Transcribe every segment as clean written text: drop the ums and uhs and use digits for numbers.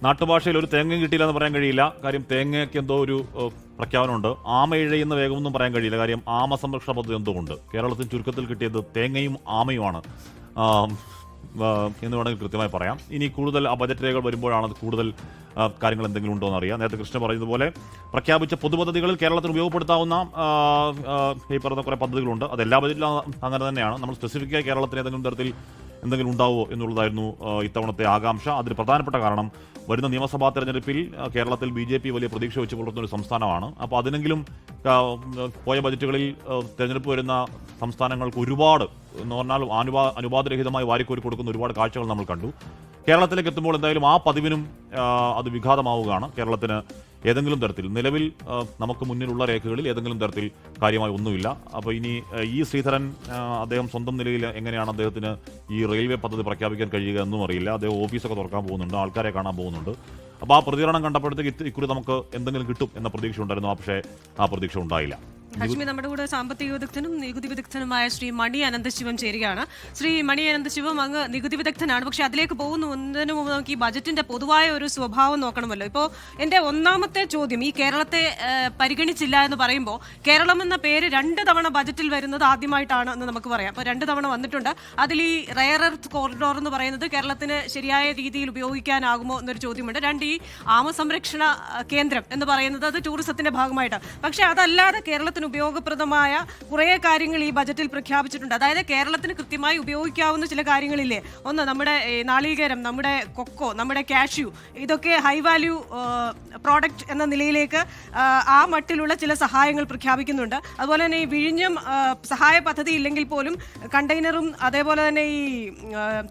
നാട്ടുഭാഷയിൽ ഒരു തേങ്ങയും കിട്ടിയില്ല എന്ന് പറയാൻ കഴിയില്ല. കാര്യം തേങ്ങയ്ക്ക് എന്തോ ഒരു പ്രഖ്യാപനമുണ്ട്. ആമ ഇഴയുന്ന വേഗമൊന്നും പറയാൻ കഴിയില്ല. കാര്യം ആമ സംരക്ഷണ പദ്ധതി എന്തോ ഉണ്ട്. കേരളത്തിൽ ചുരുക്കത്തിൽ കിട്ടിയത് തേങ്ങയും ആമയുമാണ് എന്ന് വേണമെങ്കിൽ കൃത്യമായി പറയാം. ഇനി കൂടുതൽ ആ ബജറ്റ് രേഖകൾ വരുമ്പോഴാണ് അത് കൂടുതൽ കാര്യങ്ങൾ എന്തെങ്കിലും ഉണ്ടോ എന്നറിയാം. നേരത്തെ കൃഷ്ണ പറയുന്നതുപോലെ പ്രഖ്യാപിച്ച പൊതുപദ്ധതികളിൽ കേരളത്തിന് ഉപയോഗപ്പെടുത്താവുന്ന ഈ പറഞ്ഞ കുറേ പദ്ധതികളുണ്ട്. അത് എല്ലാ ബജറ്റിലും അങ്ങനെ തന്നെയാണ്. നമ്മൾ സ്പെസിഫിക്കായി കേരളത്തിന് ഏതെങ്കിലും തരത്തിൽ എന്തെങ്കിലും ഉണ്ടാവുമോ എന്നുള്ളതായിരുന്നു ഇത്തവണത്തെ ആകാംക്ഷ. അതിന് പ്രധാനപ്പെട്ട കാരണം വരുന്ന നിയമസഭാ തെരഞ്ഞെടുപ്പിൽ കേരളത്തിൽ BJP വലിയ പ്രതീക്ഷ വെച്ച് പുലർത്തുന്ന ഒരു സംസ്ഥാനമാണ്. അപ്പോൾ അതിനെങ്കിലും പോയ ബജറ്റുകളിൽ തെരഞ്ഞെടുപ്പ് വരുന്ന സംസ്ഥാനങ്ങൾക്ക് ഒരുപാട് എന്ന് പറഞ്ഞാൽ അനുപാതരഹിതമായി വാരിക്കോരി കൊടുക്കുന്ന ഒരുപാട് കാഴ്ചകൾ നമ്മൾ കണ്ടു. കേരളത്തിലേക്ക് എത്തുമ്പോൾ എന്തായാലും ആ പതിവിനും അത് വിഘാതമാവുകയാണ്. കേരളത്തിന് ഏതെങ്കിലും തരത്തിൽ നിലവിൽ നമുക്ക് മുന്നിലുള്ള രേഖകളിൽ ഏതെങ്കിലും തരത്തിൽ കാര്യമായി ഒന്നുമില്ല. അപ്പോൾ ഇനി ശ്രീധരൻ അദ്ദേഹം സ്വന്തം നിലയിൽ എങ്ങനെയാണ് അദ്ദേഹത്തിന് ഈ റെയിൽവേ പദ്ധതി പ്രഖ്യാപിക്കാൻ കഴിയുക എന്നും അറിയില്ല. അദ്ദേഹം ഓഫീസൊക്കെ തുറക്കാൻ പോകുന്നുണ്ട്, ആൾക്കാരെ കാണാൻ പോകുന്നുണ്ട്. അപ്പോൾ ആ പ്രതികരണം കണ്ടപ്പോഴത്തേക്ക് ഇക്കുറി നമുക്ക് എന്തെങ്കിലും കിട്ടും എന്ന പ്രതീക്ഷ ഉണ്ടായിരുന്നു. പക്ഷേ ആ പ്രതീക്ഷ ഉണ്ടായില്ല. ഹാഷ്മി, നമ്മുടെ കൂടെ സാമ്പത്തിക വിദഗ്ധനും നികുതി വിദഗ്ധനുമായ ശ്രീ മണി അനന്തശിവം ചേരുകയാണ്. ശ്രീ മണി അനന്തശിവം, അങ്ങ് നികുതി വിദഗ്ധനാണ്. പക്ഷെ അതിലേക്ക് പോകുന്നതിന് മുമ്പ് നമുക്ക് ഈ ബജറ്റിന്റെ പൊതുവായ ഒരു സ്വഭാവം നോക്കണമല്ലോ. ഇപ്പോൾ എൻ്റെ ഒന്നാമത്തെ ചോദ്യം, ഈ കേരളത്തെ പരിഗണിച്ചില്ല എന്ന് പറയുമ്പോൾ കേരളം എന്ന പേര് 2 തവണ ബജറ്റിൽ വരുന്നത് ആദ്യമായിട്ടാണ് എന്ന് നമുക്ക് പറയാം. അപ്പോൾ 2 തവണ വന്നിട്ടുണ്ട്. അതിൽ ഈ റെയർ എർത്ത് കോറിഡോർ എന്ന് പറയുന്നത് കേരളത്തിന് ശരിയായ രീതിയിൽ ഉപയോഗിക്കാനാകുമോ എന്നൊരു ചോദ്യമുണ്ട്. 2, ഈ ആമസംരക്ഷണ കേന്ദ്രം എന്ന് പറയുന്നത് അത് ടൂറിസത്തിന്റെ ഭാഗമായിട്ടാണ്. പക്ഷെ അതല്ലാതെ കേരളത്തിന് ഉപയോഗപ്രദമായ കുറേ കാര്യങ്ങൾ ഈ ബജറ്റിൽ പ്രഖ്യാപിച്ചിട്ടുണ്ട്. അതായത് കേരളത്തിന് കൃത്യമായി ഉപയോഗിക്കാവുന്ന ചില കാര്യങ്ങളില്ലേ. ഒന്ന്, നമ്മുടെ നാളികേരം, നമ്മുടെ കൊക്കോ, നമ്മുടെ കാഷ്യൂ, ഇതൊക്കെ ഹൈ വാല്യൂ പ്രോഡക്റ്റ് എന്ന നിലയിലേക്ക് ആ മട്ടിലുള്ള ചില സഹായങ്ങൾ പ്രഖ്യാപിക്കുന്നുണ്ട്. അതുപോലെ തന്നെ ഈ വിഴിഞ്ഞം സഹായ പദ്ധതി ഇല്ലെങ്കിൽ പോലും കണ്ടെയ്നറും അതേപോലെ തന്നെ ഈ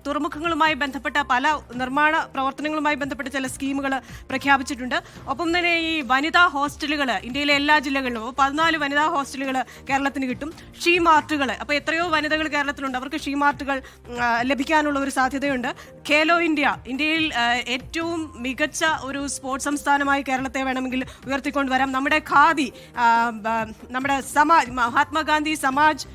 തുറമുഖങ്ങളുമായി ബന്ധപ്പെട്ട പല നിർമ്മാണ പ്രവർത്തനങ്ങളുമായി ബന്ധപ്പെട്ട ചില സ്കീമുകൾ പ്രഖ്യാപിച്ചിട്ടുണ്ട്. ഒപ്പം തന്നെ ഈ വനിതാ ഹോസ്റ്റലുകൾ ഇന്ത്യയിലെ എല്ലാ ജില്ലകളിലും 14 വനിതാ ഹോസ്റ്റലുകൾ കേരളത്തിന് കിട്ടും. ഷീ മാർട്ടുകൾ, അപ്പോൾ എത്രയോ വനിതകൾ കേരളത്തിലുണ്ട്, അവർക്ക് ഷീ മാർട്ടുകൾ ലഭിക്കാനുള്ള ഒരു സാധ്യതയുണ്ട്. ഖേലോ ഇന്ത്യയിൽ ഏറ്റവും മികച്ച ഒരു സ്പോർട്സ് സംസ്ഥാനമായി കേരളത്തെ വേണമെങ്കിൽ ഉയർത്തിക്കൊണ്ടുവരാം. നമ്മുടെ ഖാദി, നമ്മുടെ മഹാത്മാഗാന്ധി സമാജ്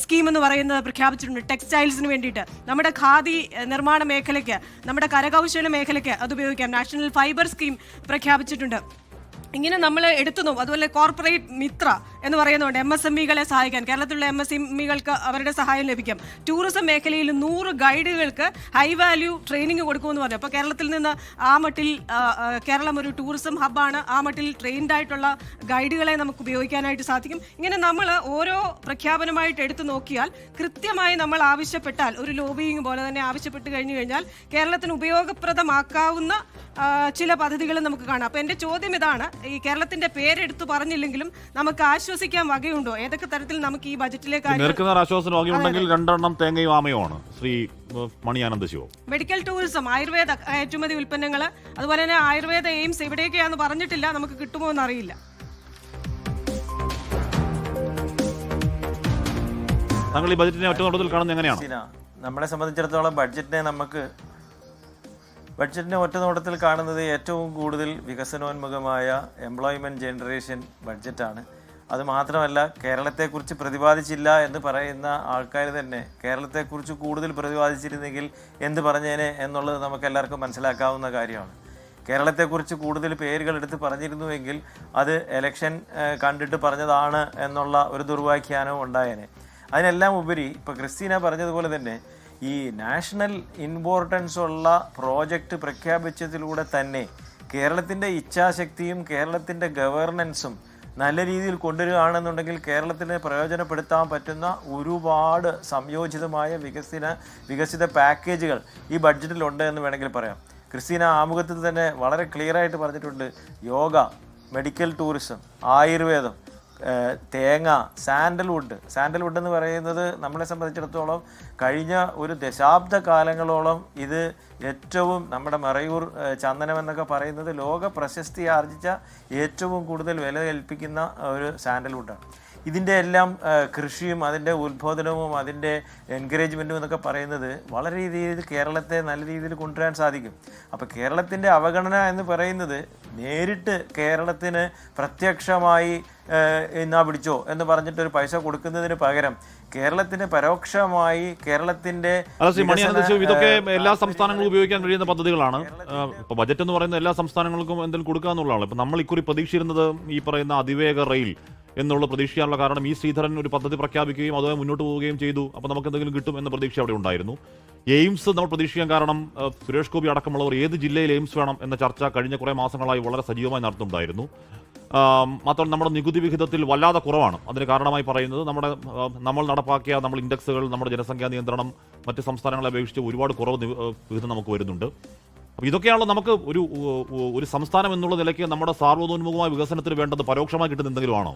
സ്കീം എന്ന് പറയുന്നത് പ്രഖ്യാപിച്ചിട്ടുണ്ട് ടെക്സ്റ്റൈൽസിന് വേണ്ടിയിട്ട്. നമ്മുടെ ഖാദി നിർമ്മാണ മേഖലയ്ക്ക്, നമ്മുടെ കരകൗശല മേഖലയ്ക്ക് അത് ഉപയോഗിക്കാം. നാഷണൽ ഫൈബർ സ്കീം പ്രഖ്യാപിച്ചിട്ടുണ്ട്. ഇങ്ങനെ നമ്മൾ എടുത്തുനോക്കും. അതുപോലെ കോർപ്പറേറ്റ് മിത്ര എന്ന് പറയുന്നുണ്ട്, MSME-കളെ സഹായിക്കാൻ. കേരളത്തിലുള്ള MSME-കൾക്ക് അവരുടെ സഹായം ലഭിക്കും. ടൂറിസം മേഖലയിൽ 100 ഗൈഡുകൾക്ക് ഹൈ വാല്യൂ ട്രെയിനിങ് കൊടുക്കുമെന്ന് പറഞ്ഞു. അപ്പോൾ കേരളത്തിൽ നിന്ന് ആ മട്ടിൽ കേരളം ഒരു ടൂറിസം ഹബ്ബാണ്. ആ മട്ടിൽ ട്രെയിൻഡ് ആയിട്ടുള്ള ഗൈഡുകളെ നമുക്ക് ഉപയോഗിക്കാനായിട്ട് സാധിക്കും. ഇങ്ങനെ നമ്മൾ ഓരോ പ്രഖ്യാപനമായിട്ട് എടുത്തു നോക്കിയാൽ കൃത്യമായി നമ്മൾ ആവശ്യപ്പെട്ടാൽ, ഒരു ലോബിയിങ് പോലെ തന്നെ ആവശ്യപ്പെട്ട് കഴിഞ്ഞാൽ കേരളത്തിന് ഉപയോഗപ്രദമാക്കാവുന്ന ചില പദ്ധതികൾ നമുക്ക് കാണാം. അപ്പോൾ എൻ്റെ ചോദ്യം ഇതാണ്, ഈ കേരളത്തിന്റെ പേരെടുത്ത് പറഞ്ഞില്ലെങ്കിലും നമുക്ക് ആശ്വസിക്കാൻ വകയുണ്ടോ? ഏതൊക്കെ തരത്തിൽ നമുക്ക് ഈ ബജറ്റിലേക്ക് ആശ്വാസം വകയുണ്ടെങ്കിൽ 2 തേങ്ങയും ആമയുമാണ്. ശ്രീ മണി അനന്തശിവം, മെഡിക്കൽ ടൂറിസം, ആയുർവേദ കയറ്റുമതി ഉൽപ്പന്നങ്ങൾ, അതുപോലെ തന്നെ ആയുർവേദ എയിംസ് എവിടെയൊക്കെയാണെന്ന് പറഞ്ഞിട്ടില്ല. നമുക്ക് കിട്ടുമോ എന്നറിയില്ല. താങ്കൾ ഈ ബജറ്റിനെ ഒറ്റ നോട്ടത്തിൽ കാണുന്നത് എങ്ങനെയാണ്? നമ്മളെ സംബന്ധിച്ചിടത്തോളം ബഡ്ജറ്റിനെ ഒറ്റ നോട്ടത്തിൽ കാണുന്നത് ഏറ്റവും കൂടുതൽ വികസനോന്മുഖമായ എംപ്ലോയ്മെൻറ്റ് ജനറേഷൻ ബഡ്ജറ്റാണ്. അതുമാത്രമല്ല, കേരളത്തെക്കുറിച്ച് പ്രതിപാദിച്ചില്ല എന്ന് പറയുന്ന ആൾക്കാർ തന്നെ കേരളത്തെക്കുറിച്ച് കൂടുതൽ പ്രതിപാദിച്ചിരുന്നെങ്കിൽ എന്ത് പറഞ്ഞേനെ എന്നുള്ളത് നമുക്കെല്ലാവർക്കും മനസ്സിലാക്കാവുന്ന കാര്യമാണ്. കേരളത്തെക്കുറിച്ച് കൂടുതൽ പേരുകൾ എടുത്ത് പറഞ്ഞിരുന്നുവെങ്കിൽ അത് എലക്ഷൻ കണ്ടിട്ട് പറഞ്ഞതാണ് എന്നുള്ള ഒരു ദുർവ്യാഖ്യാനവും ഉണ്ടായേനെ. അതിനെല്ലാം ഉപരി ഇപ്പോൾ ക്രിസ്റ്റീന പറഞ്ഞതുപോലെ തന്നെ ഈ നാഷണൽ ഇമ്പോർട്ടൻസ് ഉള്ള പ്രോജക്റ്റ് പ്രഖ്യാപിച്ചതിലൂടെ തന്നെ കേരളത്തിൻ്റെ ഇച്ഛാശക്തിയും കേരളത്തിൻ്റെ ഗവേർണൻസും നല്ല രീതിയിൽ കൊണ്ടുവരികയാണെന്നുണ്ടെങ്കിൽ കേരളത്തിന് പ്രയോജനപ്പെടുത്താൻ പറ്റുന്ന ഒരുപാട് സംയോജിതമായ വികസിത പാക്കേജുകൾ ഈ ബഡ്ജറ്റിലുണ്ട് എന്ന് വേണമെങ്കിൽ പറയാം. ക്രിസ്റ്റീന ആമുഖത്തിൽ തന്നെ വളരെ ക്ലിയറായിട്ട് പറഞ്ഞിട്ടുണ്ട്. യോഗ, മെഡിക്കൽ ടൂറിസം, ആയുർവേദം, തേങ്ങ, സാൻഡൽവുഡ് എന്ന് പറയുന്നത് നമ്മളെ സംബന്ധിച്ചിടത്തോളം കഴിഞ്ഞ ഒരു ദശാബ്ദ കാലങ്ങളോളം ഇത് ഏറ്റവും നമ്മുടെ മറയൂർ ചന്ദനം എന്നൊക്കെ പറയുന്നത് ലോക പ്രശസ്തി ആർജിച്ച ഏറ്റവും കൂടുതൽ വില കൽപ്പിക്കുന്ന ഒരു സാൻഡൽവുഡാണ്. ഇതിൻ്റെ എല്ലാം കൃഷിയും അതിൻ്റെ ഉത്ബോധനവും അതിൻ്റെ എൻകറേജ്മെൻറ്റും എന്നൊക്കെ പറയുന്നത് വളരെ രീതിയിൽ കേരളത്തെ നല്ല രീതിയിൽ കൊണ്ടുവരാൻ സാധിക്കും. അപ്പോൾ കേരളത്തിൻ്റെ അവഗണന എന്ന് പറയുന്നത് നേരിട്ട് കേരളത്തിന് പ്രത്യക്ഷമായി എന്നാ പിടിച്ചോ എന്ന് പറഞ്ഞിട്ടൊരു പൈസ കൊടുക്കുന്നതിന് പകരം കേരളത്തിന് പരോക്ഷമായി കേരളത്തിന്റെ അല്ല ശ്രീ മണി അനന്തശിവം, ഇതൊക്കെ എല്ലാ സംസ്ഥാനങ്ങളും ഉപയോഗിക്കാൻ കഴിയുന്ന പദ്ധതികളാണ്. ഇപ്പൊ ബജറ്റ് എന്ന് പറയുന്ന എല്ലാ സംസ്ഥാനങ്ങൾക്കും എന്തെങ്കിലും കൊടുക്കുക എന്നുള്ളതാണ്. ഇപ്പൊ നമ്മൾ ഇക്കുറി പ്രതീക്ഷിച്ചിരുന്നത് ഈ പറയുന്ന അതിവേഗ റെയിൽ എന്നുള്ള പ്രതീക്ഷിക്കാനുള്ള കാരണം ഈ ശ്രീധരൻ ഒരു പദ്ധതി പ്രഖ്യാപിക്കുകയും അതുമായി മുന്നോട്ട് പോവുകയും ചെയ്തു. അപ്പോൾ നമുക്ക് എന്തെങ്കിലും കിട്ടും എന്ന പ്രതീക്ഷ അവിടെ ഉണ്ടായിരുന്നു. എയിംസ് നമ്മൾ പ്രതീക്ഷിക്കാൻ കാരണം സുരേഷ് ഗോപി അടക്കമുള്ളവർ ഏത് ജില്ലയിൽ എയിംസ് വേണം എന്ന ചർച്ച കഴിഞ്ഞ കുറേ മാസങ്ങളായി വളരെ സജീവമായി നടത്തുന്നുണ്ടായിരുന്നു. മാത്രമല്ല നമ്മുടെ നികുതി വിഹിതത്തിൽ വല്ലാതെ കുറവാണ്. അതിന് കാരണമായി പറയുന്നത് നമ്മൾ നടപ്പാക്കിയ ഇൻഡെക്സുകൾ, നമ്മുടെ ജനസംഖ്യാ നിയന്ത്രണം മറ്റ് സംസ്ഥാനങ്ങളെ അപേക്ഷിച്ച് ഒരുപാട് കുറവ് വിഹിതം നമുക്ക് വരുന്നുണ്ട്. അപ്പോൾ ഇതൊക്കെയാണല്ലോ നമുക്ക് ഒരു സംസ്ഥാനം എന്നുള്ള നിലയ്ക്ക് നമ്മുടെ സാർവതോന്മുഖമായ വികസനത്തിന് വേണ്ടത് പരോക്ഷമായി കിട്ടുന്ന എന്തെങ്കിലും ആണോ?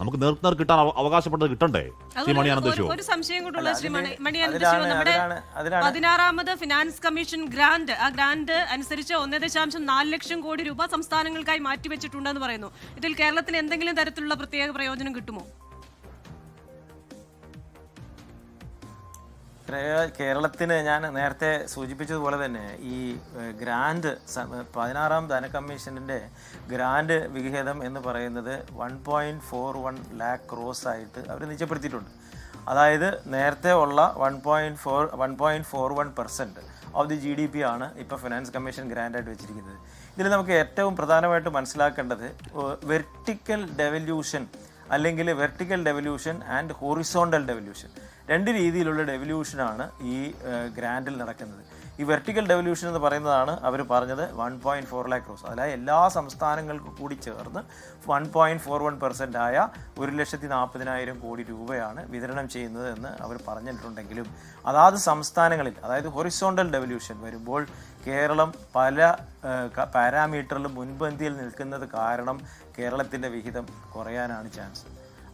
നമുക്ക് നേർക്കുനേർ കിട്ടാൻ അവകാശപ്പെട്ടത് കിട്ടണ്ടേ? ശ്രീ മണി അനന്തശിവം, ഒരു സംശയം കൊണ്ടുള്ള ശ്രീ മണി അനന്തശിവം, നമ്മുടെ 16ാമത് ഫിനാൻസ് കമ്മീഷൻ ഗ്രാന്റ്, ആ ഗ്രാന്റ് അനുസരിച്ച് 1.4 ലക്ഷം കോടി രൂപ സംസ്ഥാനങ്ങൾക്കായി മാറ്റിവെച്ചിട്ടുണ്ടെന്ന് പറയുന്നു. ഇതിൽ കേരളത്തിന് എന്തെങ്കിലും തരത്തിലുള്ള പ്രത്യേക പ്രയോജനം കിട്ടുമോ? കേരളത്തിന് ഞാൻ നേരത്തെ സൂചിപ്പിച്ചതുപോലെ തന്നെ ഈ ഗ്രാൻഡ് 16ാം ധന കമ്മീഷനിൻ്റെ ഗ്രാൻഡ് വിഹിതം എന്ന് പറയുന്നത് 1.41 lakh crores ആയിട്ട് അവർ നിശ്ചയപ്പെടുത്തിയിട്ടുണ്ട്. അതായത് നേരത്തെ ഉള്ള 1.41% ഓഫ് ദി GDP ആണ് ഇപ്പോൾ ഫിനാൻസ് കമ്മീഷൻ ഗ്രാൻഡായിട്ട് വെച്ചിരിക്കുന്നത്. ഇതിൽ നമുക്ക് ഏറ്റവും പ്രധാനമായിട്ട് മനസ്സിലാക്കേണ്ടത് വെർട്ടിക്കൽ ഡെവല്യൂഷൻ അല്ലെങ്കിൽ vertical devolution and horizontal devolution, രണ്ട് രീതിയിലുള്ള ഡെവല്യൂഷനാണ് ഈ ഗ്രാൻഡിൽ നടക്കുന്നത്. ഈ വെർട്ടിക്കൽ ഡെവല്യൂഷൻ എന്ന് പറയുന്നതാണ് അവർ പറഞ്ഞത് 1.4 lakh crores. അതായത് എല്ലാ സംസ്ഥാനങ്ങൾക്കും കൂടി ചേർന്ന് 1.41% ആയ 1,40,000 കോടി രൂപയാണ് വിതരണം ചെയ്യുന്നത് എന്ന് അവർ പറഞ്ഞിട്ടുണ്ടെങ്കിലും അതാത് സംസ്ഥാനങ്ങളിൽ, അതായത് ഹൊറിസോണ്ടൽ ഡെവല്യൂഷൻ വരുമ്പോൾ കേരളം പല പാരാമീറ്ററിലും മുൻപന്തിയിൽ നിൽക്കുന്നത് കാരണം കേരളത്തിൻ്റെ വിഹിതം കുറയാനാണ് ചാൻസ്.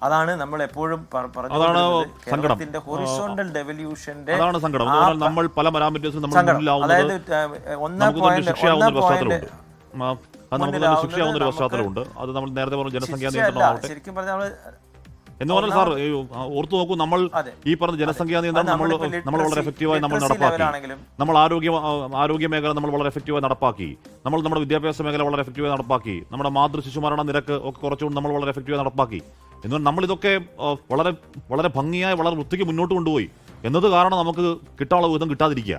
അതാണ് നമ്മൾ എപ്പോഴും കേരളത്തിന്റെ ഹൊറിസോണ്ടൽ ഡെവല്യൂഷന്റെ നമ്മൾ പല അതായത് 1.6 അത് നമ്മൾ നേരത്തെ പറഞ്ഞ ജനസംഖ്യാ നിയന്ത്രണം ശരിക്കും പറഞ്ഞാൽ എന്ന് പറഞ്ഞാൽ സാർ ഓർത്തു നോക്കൂ, നമ്മൾ ഈ പറഞ്ഞ ജനസംഖ്യാ നിയന്ത്രണം നമ്മൾ വളരെ എഫക്റ്റീവായി നമ്മൾ നടപ്പാക്കി. നമ്മൾ ആരോഗ്യ മേഖല നമ്മൾ വളരെ എഫക്റ്റീവായി നടപ്പാക്കി. നമ്മുടെ വിദ്യാഭ്യാസ മേഖല വളരെ എഫക്റ്റീവായി നടപ്പാക്കി. നമ്മുടെ മാതൃ ശിശുമരണ നിരക്ക് ഒക്കെ കുറച്ചുകൊണ്ട് നമ്മൾ വളരെ എഫക്റ്റീവായി നടപ്പാക്കി. എന്നാൽ നമ്മളിതൊക്കെ വളരെ വളരെ ഭംഗിയായി വളരെ വൃത്തിക്ക് മുന്നോട്ട് കൊണ്ടുപോയി എന്നത് കാരണം നമുക്ക് കിട്ടാനുള്ള വിധം കിട്ടാതിരിക്കുക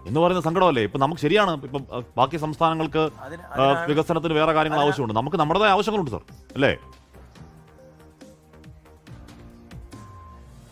എന്ന് പറയുന്ന സങ്കടമല്ലേ? ഇപ്പം നമുക്ക് ശരിയാണ്, ഇപ്പം ബാക്കി സംസ്ഥാനങ്ങൾക്ക് വികസനത്തിന് വേറെ കാര്യങ്ങൾ ആവശ്യമുണ്ട്, നമുക്ക് നമ്മുടേതായ ആവശ്യങ്ങളുണ്ട് സാർ, അല്ലേ?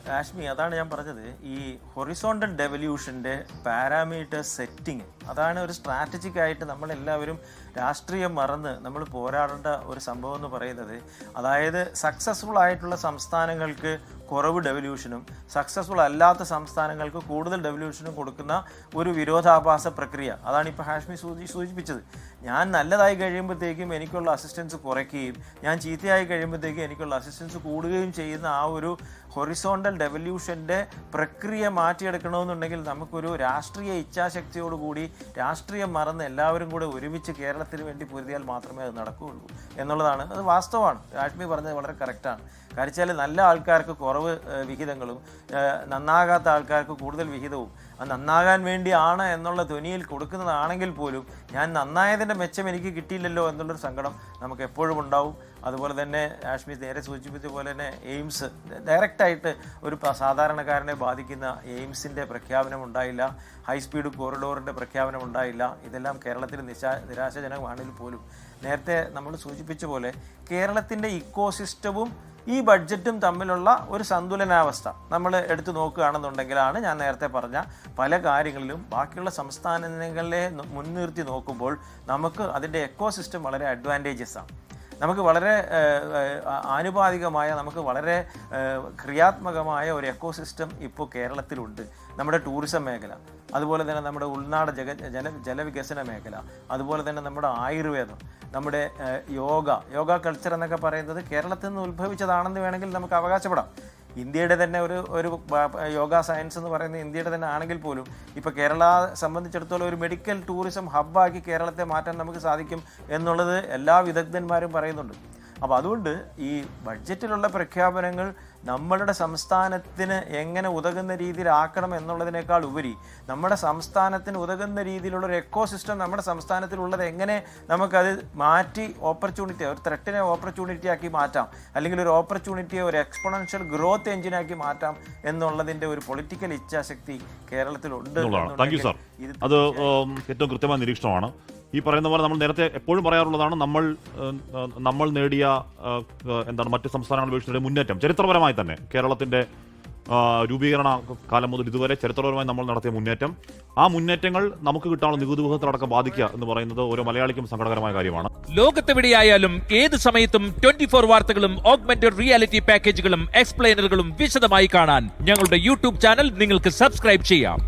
കാശ്മി, അതാണ് ഞാൻ പറഞ്ഞത്. ഈ ഹൊറിസോണ്ടൽ ഡെവല്യൂഷൻ്റെ പാരാമീറ്റർ സെറ്റിങ്, അതാണ് ഒരു സ്ട്രാറ്റജിക് ആയിട്ട് നമ്മളെല്ലാവരും രാഷ്ട്രീയം മറന്ന് നമ്മൾ പോരാടേണ്ട ഒരു സംഭവം എന്ന് പറയുന്നത്. അതായത് സക്സസ്ഫുൾ ആയിട്ടുള്ള സംസ്ഥാനങ്ങൾക്ക് കുറവ് ഡെവല്യൂഷനും സക്സസ്ഫുൾ അല്ലാത്ത സംസ്ഥാനങ്ങൾക്ക് കൂടുതൽ ഡെവല്യൂഷനും കൊടുക്കുന്ന ഒരു വിരോധാഭാസ പ്രക്രിയ. അതാണ് ഇപ്പോൾ ഹാഷ്മി സൂചിപ്പിച്ചത്. ഞാൻ നല്ലതായി കഴിയുമ്പോഴത്തേക്കും എനിക്കുള്ള അസിസ്റ്റൻസ് കുറയ്ക്കുകയും ഞാൻ ചീത്തയായി കഴിയുമ്പോഴത്തേക്കും എനിക്കുള്ള അസിസ്റ്റൻസ് കൂടുകയും ചെയ്യുന്ന ആ ഒരു ഹൊറിസോണ്ടൽ ഡെവല്യൂഷൻ്റെ പ്രക്രിയ മാറ്റിയെടുക്കണമെന്നുണ്ടെങ്കിൽ നമുക്കൊരു രാഷ്ട്രീയ ഇച്ഛാശക്തിയോടുകൂടി രാഷ്ട്രീയം മറന്ന് എല്ലാവരും കൂടെ ഒരുമിച്ച് കേരളത്തിന് വേണ്ടി പൊരുതിയാൽ മാത്രമേ അത് നടക്കുകയുള്ളൂ എന്നുള്ളതാണ്. അത് വാസ്തവമാണ്. ഹാഷ്മി പറഞ്ഞത് വളരെ കറക്റ്റാണ്. കാണിച്ചാൽ നല്ല ആൾക്കാർക്ക് കുറവ് വിഹിതങ്ങളും നന്നാകാത്ത ആൾക്കാർക്ക് കൂടുതൽ വിഹിതവും അത് നന്നാകാൻ വേണ്ടിയാണ് എന്നുള്ള ധ്വനിയിൽ കൊടുക്കുന്നതാണെങ്കിൽ പോലും ഞാൻ നന്നായതിൻ്റെ മെച്ചം എനിക്ക് കിട്ടിയില്ലല്ലോ എന്നുള്ളൊരു സങ്കടം നമുക്ക് എപ്പോഴും ഉണ്ടാവും. അതുപോലെ തന്നെ ഹാഷ്മി നേരെ സൂചിപ്പിച്ച പോലെ തന്നെ എയിംസ് ഡയറക്റ്റായിട്ട് ഒരു സാധാരണക്കാരനെ ബാധിക്കുന്ന എയിംസിൻ്റെ പ്രഖ്യാപനം ഉണ്ടായില്ല, ഹൈസ്പീഡ് കോറിഡോറിൻ്റെ പ്രഖ്യാപനം ഉണ്ടായില്ല. ഇതെല്ലാം കേരളത്തിൽ നിരാശാജനകമാണെങ്കിൽ പോലും നേരത്തെ നമ്മൾ സൂചിപ്പിച്ച പോലെ കേരളത്തിൻ്റെ ഇക്കോസിസ്റ്റവും ഈ ബഡ്ജറ്റും തമ്മിലുള്ള ഒരു സന്തുലനാവസ്ഥ നമ്മൾ എടുത്തു നോക്കുകയാണെന്നുണ്ടെങ്കിലാണ് ഞാൻ നേരത്തെ പറഞ്ഞ പല കാര്യങ്ങളിലും ബാക്കിയുള്ള സംസ്ഥാനങ്ങളെ മുൻനിർത്തി നോക്കുമ്പോൾ നമുക്ക് അതിൻ്റെ എക്കോസിസ്റ്റം വളരെ അഡ്വാൻറ്റേജസ് ആണ്. നമുക്ക് വളരെ ആനുപാതികമായ, നമുക്ക് വളരെ ക്രിയാത്മകമായ ഒരു എക്കോസിസ്റ്റം ഇപ്പോൾ കേരളത്തിലുണ്ട്. നമ്മുടെ ടൂറിസം മേഖല, അതുപോലെ തന്നെ നമ്മുടെ ഉൾനാട് ജലവികസന മേഖല, അതുപോലെ തന്നെ നമ്മുടെ ആയുർവേദം, നമ്മുടെ യോഗ കൾച്ചർ എന്നൊക്കെ പറയുന്നത് കേരളത്തിൽ നിന്ന് ഉത്ഭവിച്ചതാണെന്ന് വേണമെങ്കിൽ നമുക്ക് അവകാശപ്പെടാം. ഇന്ത്യയുടെ തന്നെ ഒരു യോഗ സയൻസ് എന്ന് പറയുന്നത് ഇന്ത്യയുടെ തന്നെ ആണെങ്കിൽ പോലും ഇപ്പോൾ കേരള സംബന്ധിച്ചിടത്തോളം ഒരു മെഡിക്കൽ ടൂറിസം ഹബ്ബാക്കി കേരളത്തെ മാറ്റാൻ നമുക്ക് സാധിക്കും എന്നുള്ളത് എല്ലാ വിദഗ്ധന്മാരും പറയുന്നുണ്ട്. അപ്പോൾ അതുകൊണ്ട് ഈ ബഡ്ജറ്റിലുള്ള പ്രഖ്യാപനങ്ങൾ നമ്മളുടെ സംസ്ഥാനത്തിന് എങ്ങനെ ഉതകുന്ന രീതിയിലാക്കണം എന്നുള്ളതിനേക്കാൾ ഉപരി നമ്മുടെ സംസ്ഥാനത്തിന് ഉതകുന്ന രീതിയിലുള്ള ഒരു എക്കോസിസ്റ്റം നമ്മുടെ സംസ്ഥാനത്തിലുള്ളത് എങ്ങനെ നമുക്കത് മാറ്റി ഓപ്പർച്യൂണിറ്റി, ഒരു ത്രെട്ടിനെ ഓപ്പർച്യൂണിറ്റി ആക്കി മാറ്റാം, അല്ലെങ്കിൽ ഒരു ഓപ്പർച്യൂണിറ്റിയെ ഒരു എക്സ്പോണൻഷ്യൽ ഗ്രോത്ത് എഞ്ചിനാക്കി മാറ്റാം എന്നുള്ളതിൻ്റെ ഒരു പൊളിറ്റിക്കൽ ഇച്ഛാശക്തി കേരളത്തിലുണ്ട്. Thank you sir. അത് ഏറ്റവും കൃത്യമായ നിരീക്ഷണമാണ്. ഈ പറയുന്ന പോലെ നമ്മൾ നേരത്തെ എപ്പോഴും പറയാറുള്ളതാണ്, നമ്മൾ നേടിയ എന്താണ് മറ്റ് സംസ്ഥാനങ്ങൾ അപേക്ഷിച്ച് മുന്നേറ്റം ചരിത്രപരമായി തന്നെ കേരളത്തിന്റെ രൂപീകരണ കാലം മുതൽ ഇതുവരെ ചരിത്രപരമായി നമ്മൾ നടത്തിയ മുന്നേറ്റം, ആ മുന്നേറ്റങ്ങൾ നമുക്ക് കിട്ടാനുള്ള നികുതി വിഹിതത്തിലടക്കം ബാധിക്കുക എന്ന് പറയുന്നത് ഓരോ മലയാളിക്കും സങ്കടകരമായ കാര്യമാണ്. ലോകത്തെവിടെയായാലും ഏത് സമയത്തും 24 വാർത്തകളും ഓഗ്മെന്റഡ് റിയാലിറ്റി പാക്കേജുകളും എക്സ്പ്ലെയിനറുകളും വിശദമായി കാണാൻ ഞങ്ങളുടെ യൂട്യൂബ് ചാനൽ നിങ്ങൾക്ക് സബ്സ്ക്രൈബ് ചെയ്യാം.